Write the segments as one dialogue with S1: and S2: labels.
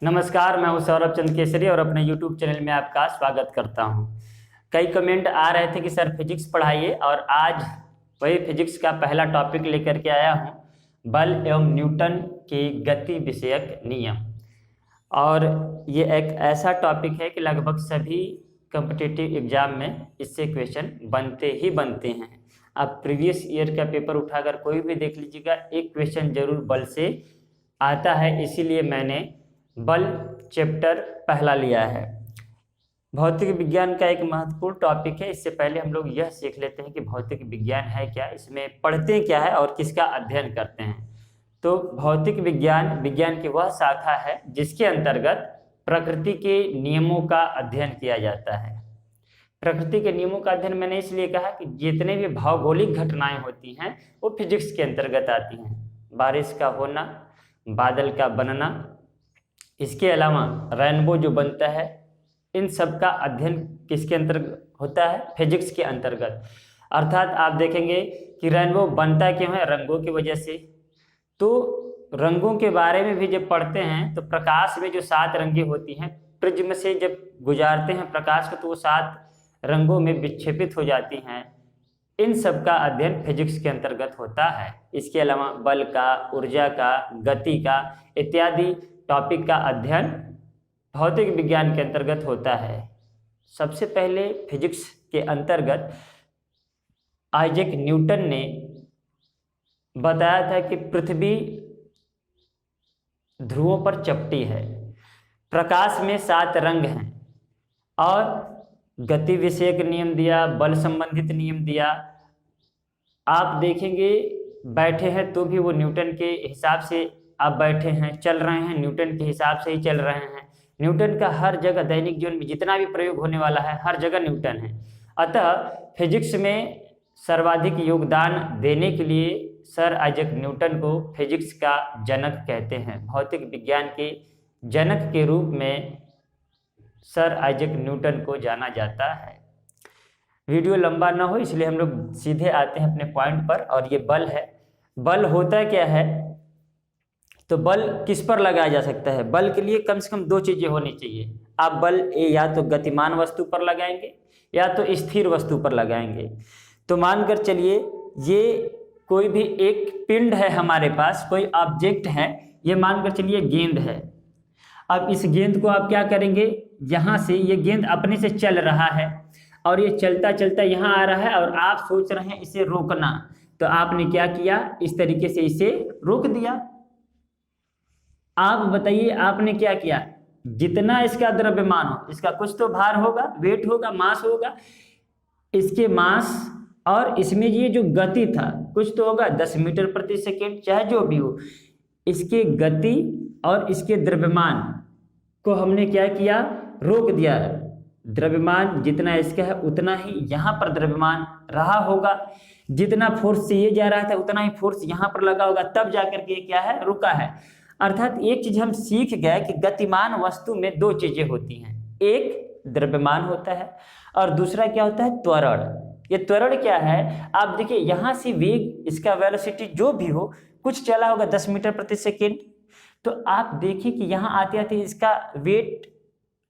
S1: नमस्कार, मैं हूं सौरभ चंद्र केसरी और अपने YouTube चैनल में आपका स्वागत करता हूं। कई कमेंट आ रहे थे कि सर फिजिक्स पढ़ाइए और आज वही फिजिक्स का पहला टॉपिक लेकर के आया हूं, बल एवं न्यूटन के गति विषयक नियम। और ये एक ऐसा टॉपिक है कि लगभग सभी कॉम्पिटिटिव एग्जाम में इससे क्वेश्चन बनते ही बनते हैं। आप प्रीवियस ईयर का पेपर उठाकर कोई भी देख लीजिएगा, एक क्वेश्चन जरूर बल से आता है। इसीलिए मैंने बल चैप्टर पहला लिया है। भौतिक विज्ञान का एक महत्वपूर्ण टॉपिक है। इससे पहले हम लोग यह सीख लेते हैं कि भौतिक विज्ञान है क्या, इसमें पढ़ते क्या है और किसका अध्ययन करते हैं। तो भौतिक विज्ञान विज्ञान की वह शाखा है जिसके अंतर्गत प्रकृति के नियमों का अध्ययन किया जाता है। प्रकृति के नियमों का अध्ययन मैंने इसलिए कहा कि जितने भी भौगोलिक घटनाएं होती हैं वो फिजिक्स के अंतर्गत आती हैं। बारिश का होना, बादल का बनना, इसके अलावा रेनबो जो बनता है, इन सब का अध्ययन किसके अंतर्गत होता है? फिजिक्स के अंतर्गत। अर्थात आप देखेंगे कि रेनबो बनता क्यों है? रंगों की वजह से। तो रंगों के बारे में भी जब पढ़ते हैं तो प्रकाश में जो 7 रंगें होती हैं, प्रिज्म से जब गुजारते हैं प्रकाश को तो वो 7 रंगों में विक्षेपित हो जाती हैं। इन सब का अध्ययन फिजिक्स के अंतर्गत होता है। इसके अलावा बल का, ऊर्जा का, गति का इत्यादि टॉपिक का अध्ययन भौतिक विज्ञान के अंतर्गत होता है। सबसे पहले फिजिक्स के अंतर्गत आइजैक न्यूटन ने बताया था कि पृथ्वी ध्रुवों पर चपटी है, प्रकाश में 7 रंग हैं और गति विषयक नियम दिया, बल संबंधित नियम दिया। आप देखेंगे बैठे हैं तो भी वो न्यूटन के हिसाब से आप बैठे हैं, चल रहे हैं न्यूटन के हिसाब से ही चल रहे हैं। न्यूटन का हर जगह दैनिक जीवन में जितना भी प्रयोग होने वाला है हर जगह न्यूटन है। अतः फिजिक्स में सर्वाधिक योगदान देने के लिए सर आइजैक न्यूटन को फिजिक्स का जनक कहते हैं। भौतिक विज्ञान के जनक के रूप में सर आइजैक न्यूटन को जाना जाता है। वीडियो लंबा ना हो इसलिए हम लोग सीधे आते हैं अपने पॉइंट पर। और ये बल है। बल होता क्या है? तो बल किस पर लगाया जा सकता है? बल के लिए कम से कम 2 चीजें होनी चाहिए। आप बल या तो गतिमान वस्तु पर लगाएंगे या तो स्थिर वस्तु पर लगाएंगे। तो मानकर चलिए ये कोई भी एक पिंड है हमारे पास, कोई ऑब्जेक्ट है, ये मानकर चलिए गेंद है। अब इस गेंद को आप क्या करेंगे? यहाँ से ये गेंद अपने से चल रहा है और ये चलता चलता यहाँ आ रहा है और आप सोच रहे हैं इसे रोकना। तो आपने क्या किया? इस तरीके से इसे रोक दिया। आप बताइए आपने क्या किया? जितना इसका द्रव्यमान हो, इसका कुछ तो भार होगा, वेट होगा, मास होगा, इसके मास और इसमें ये जो गति था कुछ तो होगा, 10 मीटर प्रति सेकेंड, चाहे जो भी हो, इसके गति और इसके द्रव्यमान को हमने क्या किया? रोक दिया। द्रव्यमान जितना इसका है उतना ही यहाँ पर द्रव्यमान रहा होगा, जितना फोर्स से ये जा रहा था उतना ही फोर्स यहाँ पर लगा होगा, तब जाकर के क्या है? रुका है। अर्थात एक चीज हम सीख गए कि गतिमान वस्तु में 2 चीजें होती हैं, एक द्रव्यमान होता है और दूसरा क्या होता है? त्वरण। ये त्वरण क्या है? आप देखिए यहाँ से वेग, इसका वेलोसिटी जो भी हो, कुछ चला होगा 10 मीटर प्रति सेकेंड, तो आप देखिए कि यहाँ आते आते इसका वेट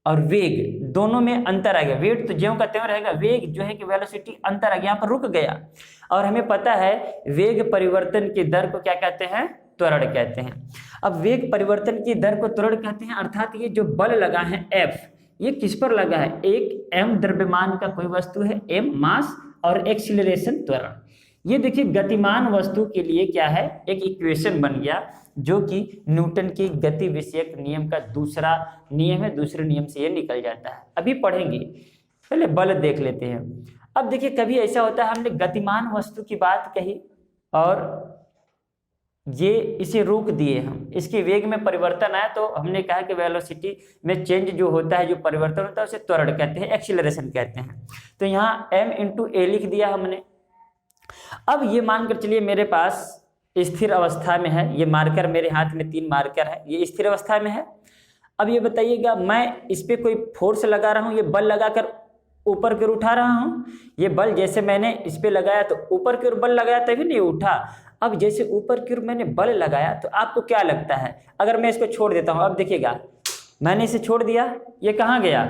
S1: और वेग दोनों में अंतर आ गया। वेट तो ज्यों का त्यों रहेगा, वेग जो है कि वेलोसिटी अंतर आ गया, यहाँ पर रुक गया। और हमें पता है वेग परिवर्तन की दर को क्या कहते हैं? त्वरण कहते हैं। अब वेग परिवर्तन की दर को त्वरण कहते हैं। अर्थात ये जो बल लगा है F, ये किस पर लगा है? एक m द्रव्यमान का कोई वस्तु है, m मास और एक्सीलरेशन त्वरण। ये देखिए गतिमान वस्तु के लिए क्या है? एक इक्वेशन बन गया जो कि न्यूटन की गति विषयक नियम का दूसरा नियम है। दूसरे नियम से ये निकल जाता है, अभी पढ़ेंगे। पहले बल देख लेते हैं। अब देखिए कभी ऐसा होता है हमने गतिमान वस्तु की बात कही और ये इसे रोक दिए हम, इसके वेग में परिवर्तन आया तो हमने कहा कि वेलोसिटी में चेंज जो होता है, जो परिवर्तन होता है उसे त्वरण कहते हैं, एक्सीलरेशन कहते हैं। तो यहाँ m × a लिख दिया हमने। अब ये मानकर चलिए मेरे पास स्थिर अवस्था में है, ये मार्कर मेरे हाथ में 3 मार्कर है, ये स्थिर अवस्था में है। अब ये बताइएगा मैं इस पर कोई फोर्स लगा रहा हूँ, ये बल लगाकर ऊपर की ओर उठा रहा हूँ। ये बल जैसे मैंने इस पे लगाया तो ऊपर की ओर बल लगाया तभी नहीं उठा। अब जैसे ऊपर की ओर मैंने बल लगाया तो आपको क्या लगता है? अगर मैं इसको छोड़ देता हूँ, अब देखिएगा मैंने इसे छोड़ दिया, ये कहाँ गया,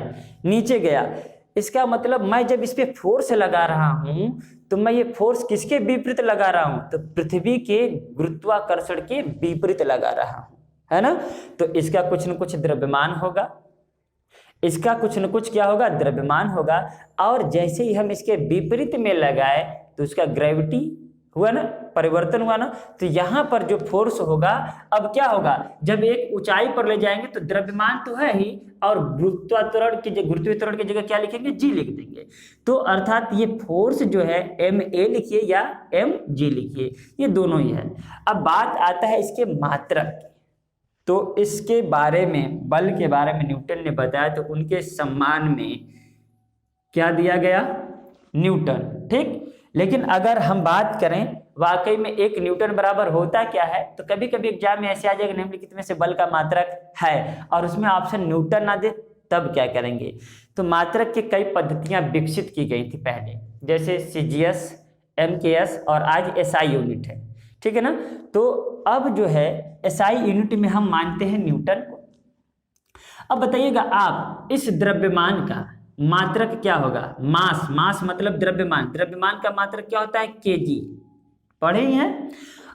S1: नीचे गया। इसका मतलब मैं जब इस पे फोर्स लगा रहा हूं तो मैं ये फोर्स किसके विपरीत लगा रहा हूं, तो पृथ्वी के गुरुत्वाकर्षण के विपरीत लगा रहा हूं, है ना। तो इसका कुछ न कुछ द्रव्यमान होगा, इसका कुछ न कुछ क्या होगा, द्रव्यमान होगा। और जैसे ही हम इसके विपरीत में लगाए तो उसका ग्रेविटी हुआ ना, परिवर्तन हुआ ना। तो यहाँ पर जो फोर्स होगा, अब क्या होगा, जब एक ऊंचाई पर ले जाएंगे तो द्रव्यमान तो है ही, और गुरुत्वाकर्षण की जगह क्या लिखेंगे, जी लिख देंगे। तो अर्थात ये फोर्स जो है ma लिखिए या mg लिखिए, ये दोनों ही है। अब बात आता है इसके मात्रक, तो इसके बारे में, बल के बारे में न्यूटन ने बताया, तो उनके सम्मान में क्या दिया गया, न्यूटन, ठीक। लेकिन अगर हम बात करें वाकई में एक न्यूटन बराबर होता क्या है, तो कभी कभी एग्जाम में ऐसे आ जाएगा निम्नलिखित में से बल का मात्रक है, और उसमें ऑप्शन न्यूटन ना दे, तब क्या करेंगे। तो मात्रक की कई पद्धतियां विकसित की गई थी पहले, जैसे CGS, MKS और आज SI यूनिट है, ठीक है ना। तो अब जो है SI यूनिट में हम मानते हैं न्यूटन को। अब बताइएगा आप, इस द्रव्यमान का मात्रक क्या होगा, मास मतलब द्रव्यमान का मात्रक क्या होता है, kg, पढ़े ही हैं।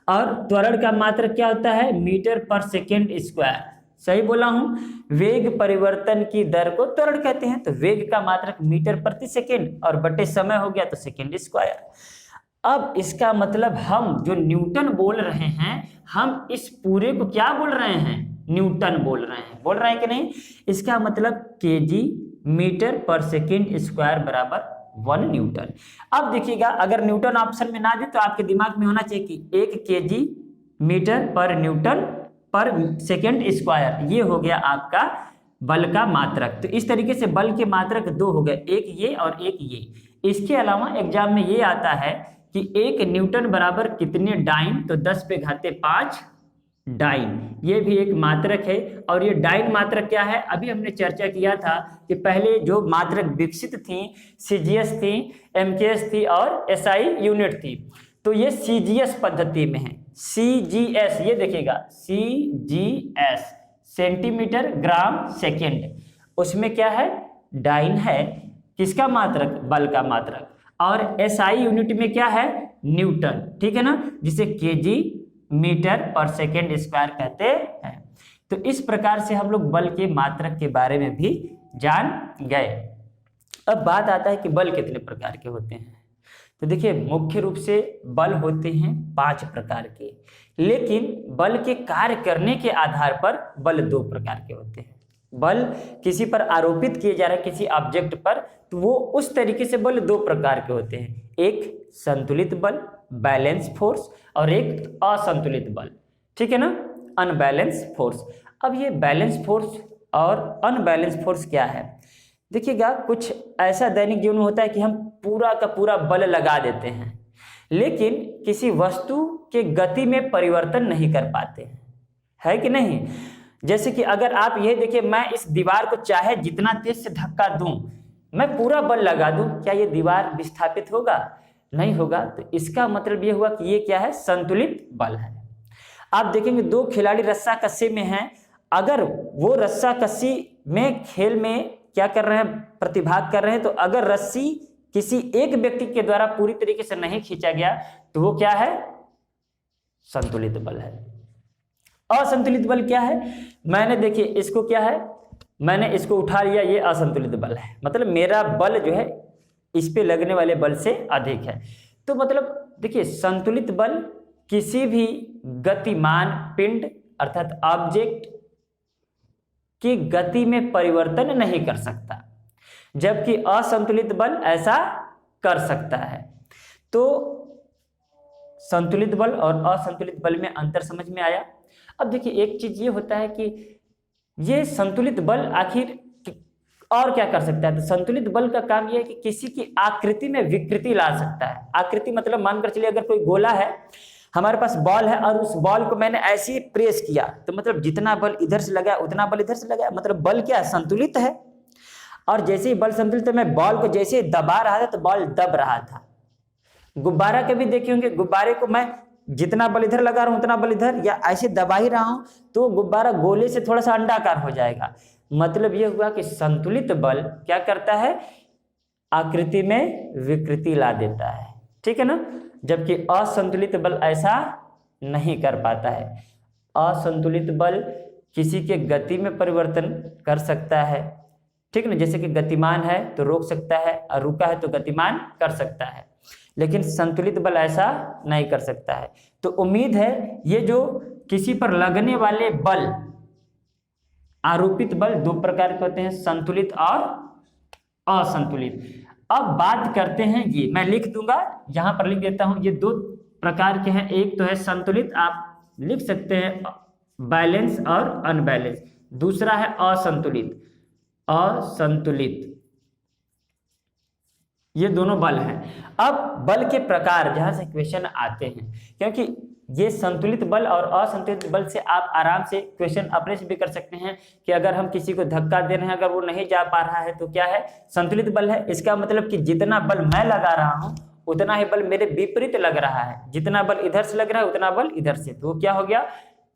S1: और त्वरण का मात्रक क्या होता है, मीटर पर सेकेंड स्क्वायर, सही बोला हूं। वेग परिवर्तन की दर को त्वरण कहते हैं, तो वेग का मात्रक मीटर प्रति सेकेंड, और बटे समय हो गया तो सेकेंड स्क्वायर। अब इसका मतलब हम जो न्यूटन बोल रहे हैं, हम इस पूरे को क्या बोल रहे हैं, न्यूटन बोल रहे हैं कि नहीं। इसका मतलब kg मीटर पर सेकेंड स्क्वायर बराबर 1 न्यूटन। अब देखिएगा, अगर न्यूटन ऑप्शन में ना दे तो आपके दिमाग में होना चाहिए कि 1 kg मीटर पर न्यूटन पर सेकेंड स्क्वायर, ये हो गया आपका बल का मात्रक। तो इस तरीके से बल के मात्रक दो हो गए, एक ये और एक ये। इसके अलावा एग्जाम में ये आता है कि 1 न्यूटन बराबर कितने डाइन, तो 10⁵ डाइन, ये भी एक मात्रक है। और ये डाइन मात्रक क्या है, अभी हमने चर्चा किया था कि पहले जो मात्रक विकसित थी, CGS थी, MKS थी और SI यूनिट थी। तो ये CGS पद्धति में है, CGS, ये देखिएगा CGS, सेंटीमीटर ग्राम सेकेंड, उसमें क्या है, डाइन है, किसका मात्रक, बल का मात्रक। और SI यूनिट में क्या है, न्यूटन, ठीक है ना, जिसे kg मीटर पर सेकेंड स्क्वायर कहते हैं। तो इस प्रकार से हम लोग बल के मात्रक के बारे में भी जान गए। अब बात आता है कि बल कितने प्रकार के होते हैं। तो देखिए, मुख्य रूप से बल होते हैं 5 प्रकार के, लेकिन बल के कार्य करने के आधार पर बल 2 प्रकार के होते हैं। बल किसी पर आरोपित किए जा रहे किसी ऑब्जेक्ट पर, तो वो उस तरीके से बल 2 प्रकार के होते हैं, एक संतुलित बल बैलेंस फोर्स, और एक असंतुलित बल, ठीक है ना, अनबैलेंस फोर्स। अब ये बैलेंस फोर्स और अनबैलेंस फोर्स क्या है, देखिएगा, कुछ ऐसा दैनिक जीवन में होता है कि हम पूरा का पूरा बल लगा देते हैं, लेकिन किसी वस्तु के गति में परिवर्तन नहीं कर पाते हैं, है कि नहीं। जैसे कि अगर आप ये देखिए, मैं इस दीवार को चाहे जितना तेज से धक्का दूं, मैं पूरा बल लगा दूं, क्या ये दीवार विस्थापित होगा, नहीं होगा। तो इसका मतलब ये हुआ कि ये क्या है, संतुलित बल है। आप देखेंगे 2 खिलाड़ी रस्सा कस्सी में हैं, अगर वो रस्सा कस्सी में खेल में क्या कर रहे हैं, प्रतिभाग कर रहे हैं, तो अगर रस्सी किसी एक व्यक्ति के द्वारा पूरी तरीके से नहीं खींचा गया तो वो क्या है, संतुलित बल है। असंतुलित बल क्या है, मैंने देखिए इसको क्या है, मैंने इसको उठा लिया, ये असंतुलित बल है, मतलब मेरा बल जो है इस पे लगने वाले बल से अधिक है। तो मतलब देखिए, संतुलित बल किसी भी गतिमान पिंड अर्थात ऑब्जेक्ट की गति में परिवर्तन नहीं कर सकता, जबकि असंतुलित बल ऐसा कर सकता है। तो संतुलित बल और असंतुलित बल में अंतर समझ में आया। अब देखिए, एक चीज ये होता है कि ये संतुलित बल आखिर और क्या कर सकता है, तो संतुलित बल का काम यह है कि किसी की आकृति में विकृति ला सकता है। आकृति मतलब मानकर चलिए, अगर कोई गोला है, हमारे पास बॉल है, और उस बॉल को मैंने ऐसे ही प्रेस किया, तो मतलब जितना बल इधर से लगा उतना बल इधर से लगा, मतलब बल क्या है, संतुलित है। और जैसे ही बल संतुलित है, मैं बॉल को जैसे दबा रहा था तो बॉल दब रहा था। गुब्बारा के भी देखे होंगे, गुब्बारे को मैं जितना बल इधर लगा रहा हूं उतना बल इधर, या ऐसे दबा ही रहा हूं तो गुब्बारा गोले से थोड़ा सा अंडाकार हो जाएगा। मतलब ये हुआ कि संतुलित बल क्या करता है, आकृति में विकृति ला देता है, ठीक है ना, जबकि असंतुलित बल ऐसा नहीं कर पाता है। असंतुलित बल किसी के गति में परिवर्तन कर सकता है, ठीक ना, जैसे कि गतिमान है तो रोक सकता है और रुका है तो गतिमान कर सकता है, लेकिन संतुलित बल ऐसा नहीं कर सकता है। तो उम्मीद है ये जो किसी पर लगने वाले बल, आरोपित बल दो प्रकार के होते हैं, संतुलित और असंतुलित। अब बात करते हैं, ये मैं लिख दूंगा, यहां पर लिख देता हूं, ये दो प्रकार के हैं, एक तो है संतुलित, आप लिख सकते हैं बैलेंस और अनबैलेंस, दूसरा है असंतुलित। असंतुलित ये दोनों बल हैं। अब बल के प्रकार जहां से क्वेश्चन आते हैं, क्योंकि ये संतुलित बल और असंतुलित बल से आप आराम से क्वेश्चन अपने से भी कर सकते हैं कि अगर हम किसी को धक्का दे रहे हैं, अगर वो नहीं जा पा रहा है तो क्या है, संतुलित बल है। इसका मतलब कि जितना बल मैं लगा रहा हूं उतना ही बल मेरे विपरीत लग रहा है, जितना बल इधर से लग रहा है उतना बल इधर से, तो क्या हो गया,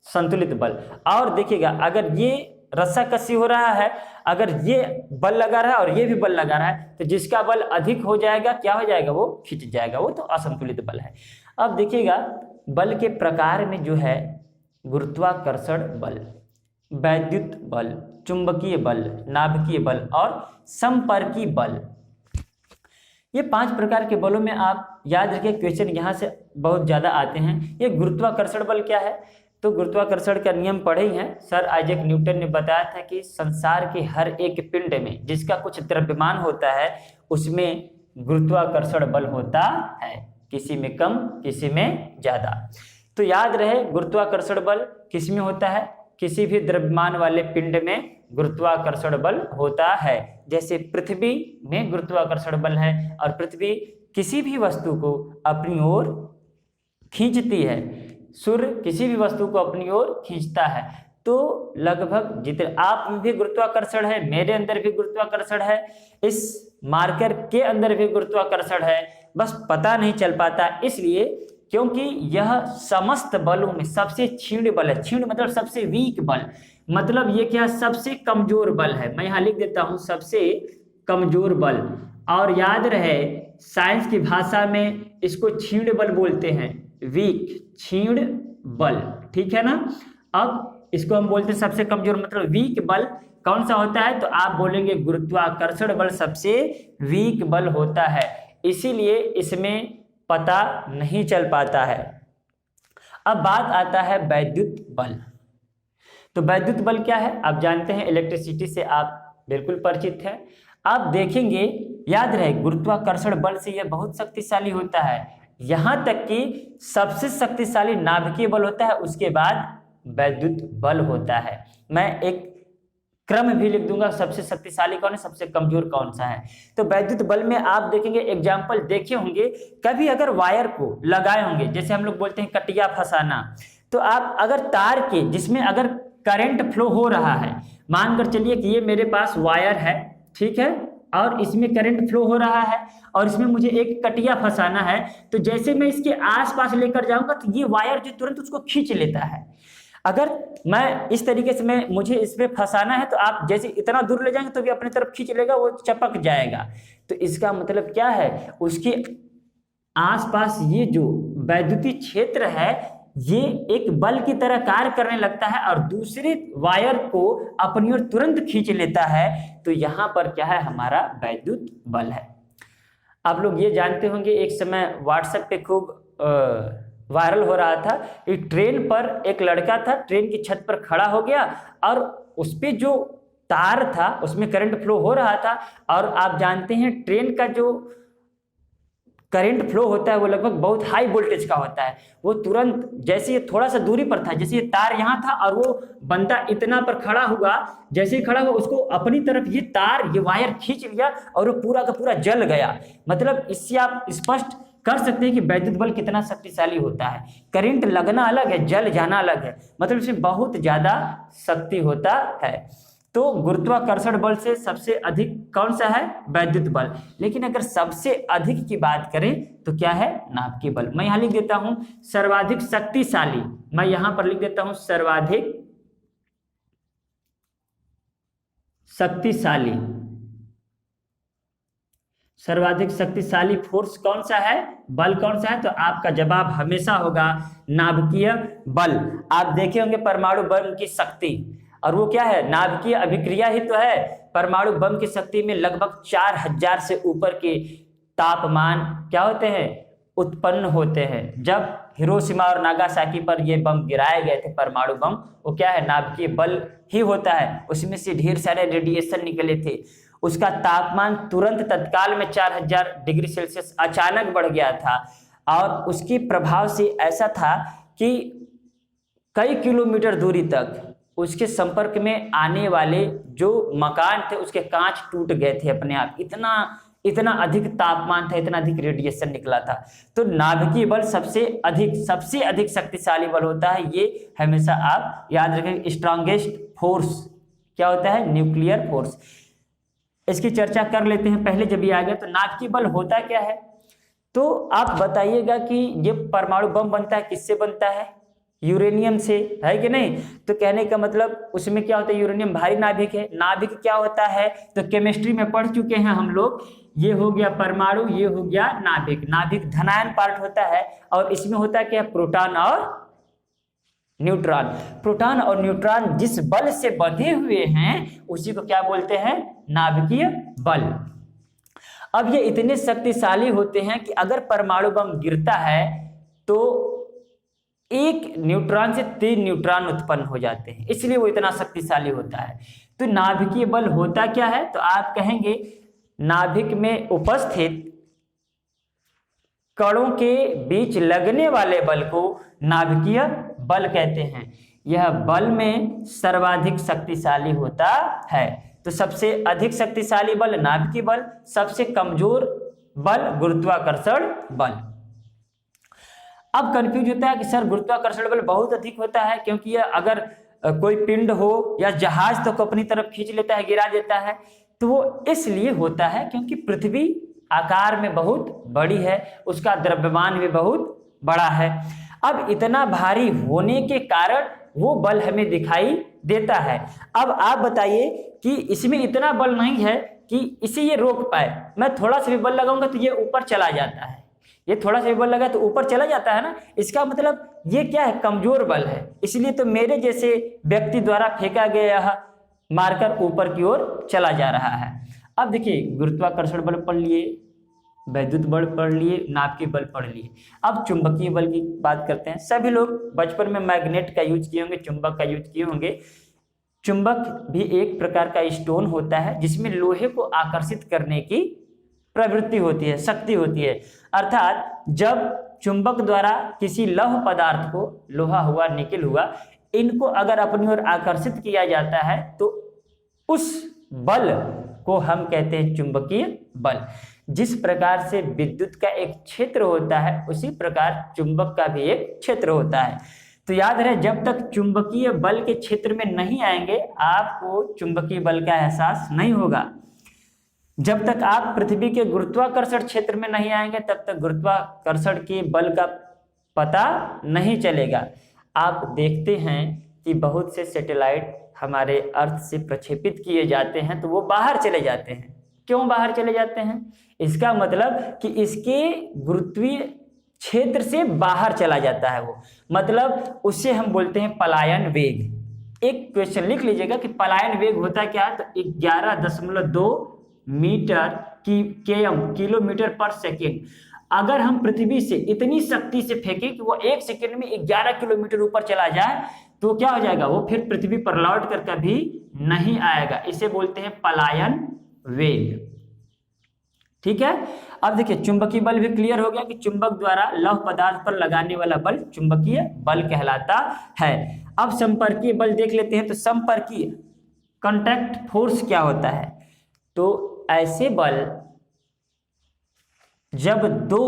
S1: संतुलित बल। और देखिएगा अगर ये रस्साकसी हो रहा है, अगर ये बल लगा रहा है और ये भी बल लगा रहा है, तो जिसका बल अधिक हो जाएगा क्या हो जाएगा, वो खिंच जाएगा, वो तो असंतुलित बल है। अब देखिएगा बल के प्रकार में जो है गुरुत्वाकर्षण बल, वैद्युत बल, चुंबकीय बल, नाभिकीय बल और संपर्की बल, ये 5 प्रकार के बलों में आप याद रखिए, क्वेश्चन यहाँ से बहुत ज्यादा आते हैं। ये गुरुत्वाकर्षण बल क्या है, तो गुरुत्वाकर्षण का नियम पढ़े ही हैं, सर आइजैक न्यूटन ने बताया था कि संसार के हर एक पिंड में जिसका कुछ द्रव्यमान होता है उसमें गुरुत्वाकर्षण बल होता है, किसी में कम किसी में ज्यादा। तो याद रहे गुरुत्वाकर्षण बल किस में होता है, किसी भी द्रव्यमान वाले पिंड में गुरुत्वाकर्षण बल होता है। जैसे पृथ्वी में गुरुत्वाकर्षण बल है और पृथ्वी किसी भी वस्तु को अपनी ओर खींचती है, सूर्य किसी भी वस्तु को अपनी ओर खींचता है। तो लगभग जितने आप में भी गुरुत्वाकर्षण है, मेरे अंदर भी गुरुत्वाकर्षण है, इस मार्कर के अंदर भी गुरुत्वाकर्षण है, बस पता नहीं चल पाता, इसलिए क्योंकि यह समस्त बलों में सबसे क्षीण बल है। क्षीण मतलब सबसे वीक बल, मतलब ये क्या, सबसे कमजोर बल है। मैं यहाँ लिख देता हूं सबसे कमजोर बल। और याद रहे साइंस की भाषा में इसको क्षीण बल बोलते हैं, वीक, क्षीण बल, ठीक है ना। अब इसको हम बोलते हैं सबसे कमजोर, मतलब वीक बल कौन सा होता है, तो आप बोलेंगे गुरुत्वाकर्षण बल सबसे वीक बल होता है, इसीलिए इसमें पता नहीं चल पाता है। अब बात आता है वैद्युत बल। तो वैद्युत बल क्या है, आप जानते हैं इलेक्ट्रिसिटी से आप बिल्कुल परिचित हैं। आप देखेंगे, याद रहे गुरुत्वाकर्षण बल से यह बहुत शक्तिशाली होता है, यहां तक कि सबसे शक्तिशाली नाभिकीय बल होता है, उसके बाद वैद्युत बल होता है। मैं एक क्रम भी लिख दूंगा, सबसे शक्तिशाली कौन है, सबसे कमजोर कौन सा है। तो वैद्युत बल में आप देखेंगे, एग्जाम्पल देखे होंगे कभी, अगर वायर को लगाए होंगे, जैसे हम लोग बोलते हैं कटिया फंसाना, तो आप अगर तार के जिसमें अगर करंट फ्लो हो रहा है, मानकर चलिए कि ये मेरे पास वायर है, ठीक है, और इसमें करंट फ्लो हो रहा है और इसमें मुझे एक कटिया फंसाना है, तो जैसे मैं इसके आसपास लेकर जाऊंगा तो ये वायर जो तुरंत उसको खींच लेता है। अगर मैं इस तरीके से मुझे इसमें फंसाना है, तो आप जैसे इतना दूर ले जाएंगे तो भी अपनी तरफ खींच लेगा, वो चपक जाएगा। तो इसका मतलब क्या है, उसके आसपास ये जो वैद्युतीय क्षेत्र है ये एक बल की तरह कार्य करने लगता है और दूसरे वायर को अपनी ओर तुरंत खींच लेता है। तो यहां पर क्या है, हमारा वैद्युत बल है। आप लोग ये जानते होंगे, एक समय व्हाट्सएप पे खूब वायरल हो रहा था, एक ट्रेन पर एक लड़का था, ट्रेन की छत पर खड़ा हो गया और उस पे जो तार था उसमें करंट फ्लो हो रहा था, और आप जानते हैं ट्रेन का जो करंट फ्लो होता है वो लगभग बहुत हाई वोल्टेज का होता है। वो तुरंत, जैसे ये थोड़ा सा दूरी पर था, जैसे ये तार यहाँ था और वो बंदा इतना पर खड़ा हुआ, जैसे ही खड़ा हुआ उसको अपनी तरफ ये तार, ये वायर खींच लिया और वो पूरा का पूरा जल गया। मतलब इससे आप स्पष्ट कर सकते हैं कि वैद्युत बल कितना शक्तिशाली होता है। करंट लगना अलग है, जल जाना अलग है, मतलब इसमें बहुत ज्यादा शक्ति होता है। तो गुरुत्वाकर्षण बल से सबसे अधिक कौन सा है, वैद्युत बल। लेकिन अगर सबसे अधिक की बात करें तो क्या है, नाभिकीय बल। मैं यहां लिख देता हूं सर्वाधिक शक्तिशाली, मैं यहां पर लिख देता हूं सर्वाधिक शक्तिशाली, सर्वाधिक शक्तिशाली फोर्स कौन सा है, बल कौन सा है? तो आपका जवाब हमेशा होगा नाभिकीय बल। आप देखे होंगे परमाणु बम की शक्ति, और वो क्या है, नाभिकीय अभिक्रिया ही तो है। परमाणु बम की शक्ति में लगभग 4000 से ऊपर के तापमान क्या होते हैं, उत्पन्न होते हैं। जब हिरोशिमा और नागासाकी पर ये बम गिराए गए थे, परमाणु बम, वो क्या है, नाभिकीय बल ही होता है। उसमें से ढेर सारे रेडिएशन निकले थे, उसका तापमान तुरंत तत्काल में 4000 डिग्री सेल्सियस अचानक बढ़ गया था, और उसके प्रभाव से ऐसा था कि कई किलोमीटर दूरी तक उसके संपर्क में आने वाले जो मकान थे उसके कांच टूट गए थे अपने आप। इतना अधिक तापमान था, इतना अधिक रेडिएशन निकला था। तो नाभिकीय बल सबसे अधिक शक्तिशाली बल होता है। ये हमेशा आप याद रखें। स्ट्रॉन्गेस्ट फोर्स क्या होता है, न्यूक्लियर फोर्स। इसकी चर्चा कर लेते हैं पहले, जब ये आ गया। तो नाभिकीय बल होता क्या है, तो आप बताइएगा कि ये परमाणु बम बनता है किससे बनता है, यूरेनियम से, है कि नहीं? तो कहने का मतलब उसमें क्या होता है, यूरेनियम भारी नाभिक है। नाभिक क्या होता है, तो केमिस्ट्री में पढ़ चुके हैं हम लोग। ये हो गया परमाणु, ये हो गया नाभिक। नाभिक धनायन पार्ट होता है, और इसमें होता क्या, प्रोटॉन और न्यूट्रॉन। प्रोटॉन और न्यूट्रॉन जिस बल से बंधे हुए हैं उसी को क्या बोलते हैं, नाभिकीय बल। अब ये इतने शक्तिशाली होते हैं कि अगर परमाणु बम गिरता है तो एक न्यूट्रॉन से 3 न्यूट्रॉन उत्पन्न हो जाते हैं, इसलिए वो इतना शक्तिशाली होता है। तो नाभिकीय बल होता क्या है, तो आप कहेंगे नाभिक में उपस्थित कणों के बीच लगने वाले बल को नाभिकीय बल कहते हैं। यह बल में सर्वाधिक शक्तिशाली होता है। तो सबसे अधिक शक्तिशाली बल नाभिकीय बल, सबसे कमजोर बल गुरुत्वाकर्षण बल। अब कंफ्यूज होता है कि सर गुरुत्वाकर्षण बल बहुत अधिक होता है, क्योंकि यह अगर कोई पिंड हो या जहाज तो को अपनी तरफ खींच लेता है, गिरा देता है। तो वो इसलिए होता है क्योंकि पृथ्वी आकार में बहुत बड़ी है, उसका द्रव्यमान भी बहुत बड़ा है। अब इतना भारी होने के कारण वो बल हमें दिखाई देता है। अब आप बताइए कि इसमें इतना बल नहीं है कि इसे ये रोक पाए। मैं थोड़ा सा भी बल लगाऊंगा तो ये ऊपर चला जाता है, ये थोड़ा सा भी बल लगा तो ऊपर चला जाता है ना। इसका मतलब ये क्या है, कमजोर बल है। इसलिए तो मेरे जैसे व्यक्ति द्वारा फेंका गया यह मारकर ऊपर की ओर चला जा रहा है। अब देखिए गुरुत्वाकर्षण बल पढ़ लिए, वैद्युत बल पढ़ लिए, नाभिकीय बल पढ़ लिए। अब चुंबकीय बल की बात करते हैं। सभी लोग बचपन में मैग्नेट का यूज किए होंगे, चुंबक का यूज किए होंगे। चुंबक भी एक प्रकार का स्टोन होता है जिसमें लोहे को आकर्षित करने की प्रवृत्ति होती है, शक्ति होती है। अर्थात जब चुंबक द्वारा किसी लौह पदार्थ को, लोहा हुआ, निकेल हुआ, इनको अगर अपनी ओर आकर्षित किया जाता है तो उस बल को हम कहते हैं चुंबकीय बल। जिस प्रकार से विद्युत का एक क्षेत्र होता है उसी प्रकार चुंबक का भी एक क्षेत्र होता है। तो याद रहे, जब तक चुंबकीय बल के क्षेत्र में नहीं आएंगे आपको चुंबकीय बल का एहसास नहीं होगा। जब तक आप पृथ्वी के गुरुत्वाकर्षण क्षेत्र में नहीं आएंगे तब तक गुरुत्वाकर्षण के बल का पता नहीं चलेगा। आप देखते हैं कि बहुत से सैटेलाइट हमारे अर्थ से प्रक्षेपित किए जाते हैं तो वो बाहर चले जाते हैं। क्यों बाहर चले जाते हैं? इसका मतलब कि इसके गुरुत्वीय क्षेत्र से बाहर चला जाता है वो, मतलब उससे हम बोलते हैं पलायन वेग। एक क्वेश्चन लिख लीजिएगा कि पलायन वेग होता क्या है, तो 11.2 मीटर की किलोमीटर पर सेकेंड। अगर हम पृथ्वी से इतनी शक्ति से फेंकें कि वो 1 सेकेंड में 11 किलोमीटर ऊपर चला जाए तो क्या हो जाएगा, वो फिर पृथ्वी पर लौट कर कभी नहीं आएगा। इसे बोलते हैं पलायन वेग। ठीक है। अब देखिए चुंबकीय बल भी क्लियर हो गया कि चुंबक द्वारा लौह पदार्थ पर लगाने वाला बल चुंबकीय बल कहलाता है। अब संपर्कीय बल देख लेते हैं। तो संपर्कीय कांटेक्ट फोर्स क्या होता है, तो ऐसे बल जब दो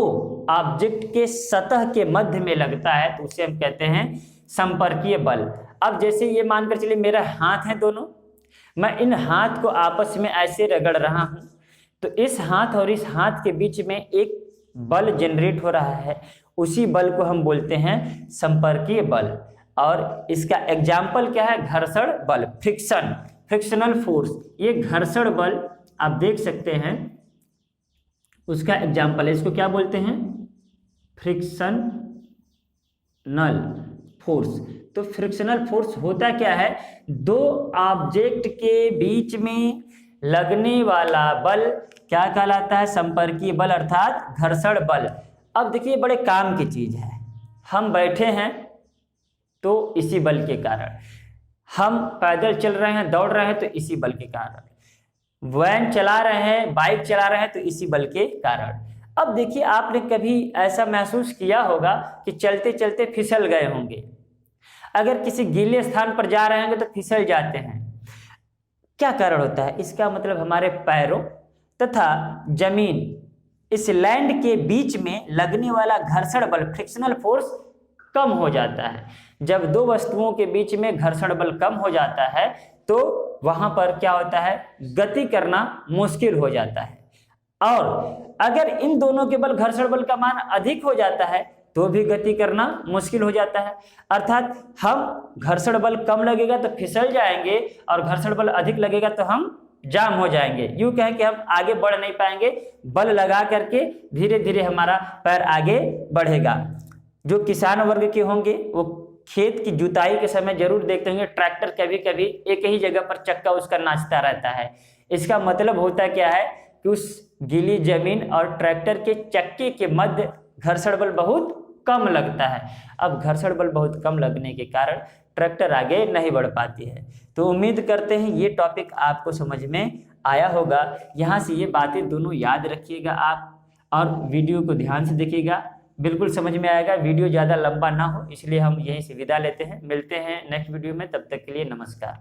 S1: ऑब्जेक्ट के सतह के मध्य में लगता है तो उसे हम कहते हैं संपर्कीय बल। अब जैसे ये मानकर चलिए मेरा हाथ है दोनों, मैं इन हाथ को आपस में ऐसे रगड़ रहा हूं तो इस हाथ और इस हाथ के बीच में एक बल जनरेट हो रहा है, उसी बल को हम बोलते हैं संपर्कीय बल। और इसका एग्जाम्पल क्या है, घर्षण बल, फ्रिक्शन। फ्रिक्शनल फोर्स, ये घर्षण बल आप देख सकते हैं, उसका एग्जाम्पल है। इसको क्या बोलते हैं? Frictional force. तो फ्रिक्शनल फोर्स होता क्या है? दो ऑब्जेक्ट के बीच में लगने वाला बल क्या कहलाता है? संपर्कीय बल अर्थात घर्षण बल। अब देखिए बड़े काम की चीज है, हम बैठे हैं तो इसी बल के कारण, हम पैदल चल रहे हैं, दौड़ रहे हैं तो इसी बल के कारण, वैन चला रहे हैं, बाइक चला रहे हैं तो इसी बल के कारण। अब देखिए आपने कभी ऐसा महसूस किया होगा कि चलते चलते फिसल गए होंगे, अगर किसी गीले स्थान पर जा रहे होंगे तो फिसल जाते हैं। क्या कारण होता है? इसका मतलब हमारे पैरों तथा जमीन, इस लैंड के बीच में लगने वाला घर्षण बल फ्रिक्शनल फोर्स कम हो जाता है। जब दो वस्तुओं के बीच में घर्षण बल कम हो जाता है तो वहां पर क्या होता है? गति करना मुश्किल हो जाता है। और अगर इन दोनों के बल घर्षण बल का मान अधिक हो जाता है तो भी गति करना मुश्किल हो जाता है। अर्थात हम घर्षण बल कम लगेगा तो फिसल जाएंगे और घर्षण बल अधिक लगेगा तो हम जाम हो जाएंगे। यूं कहें कि हम आगे बढ़ नहीं पाएंगे, बल लगा करके धीरे धीरे हमारा पैर आगे बढ़ेगा। जो किसान वर्ग के होंगे वो खेत की जुताई के समय जरूर देखते होंगे ट्रैक्टर कभी कभी एक ही जगह पर चक्का उसका नाचता रहता है। इसका मतलब होता क्या है कि उस गीली जमीन और ट्रैक्टर के चक्के के मध्य घर्षण बल बहुत कम लगता है। अब घर्षण बल बहुत कम लगने के कारण ट्रैक्टर आगे नहीं बढ़ पाती है। तो उम्मीद करते हैं ये टॉपिक आपको समझ में आया होगा। यहाँ से ये बातें दोनों याद रखिएगा आप, और वीडियो को ध्यान से देखिएगा, बिल्कुल समझ में आएगा। वीडियो ज़्यादा लंबा ना हो इसलिए हम यहीं से विदा लेते हैं। मिलते हैं नेक्स्ट वीडियो में, तब तक के लिए नमस्कार।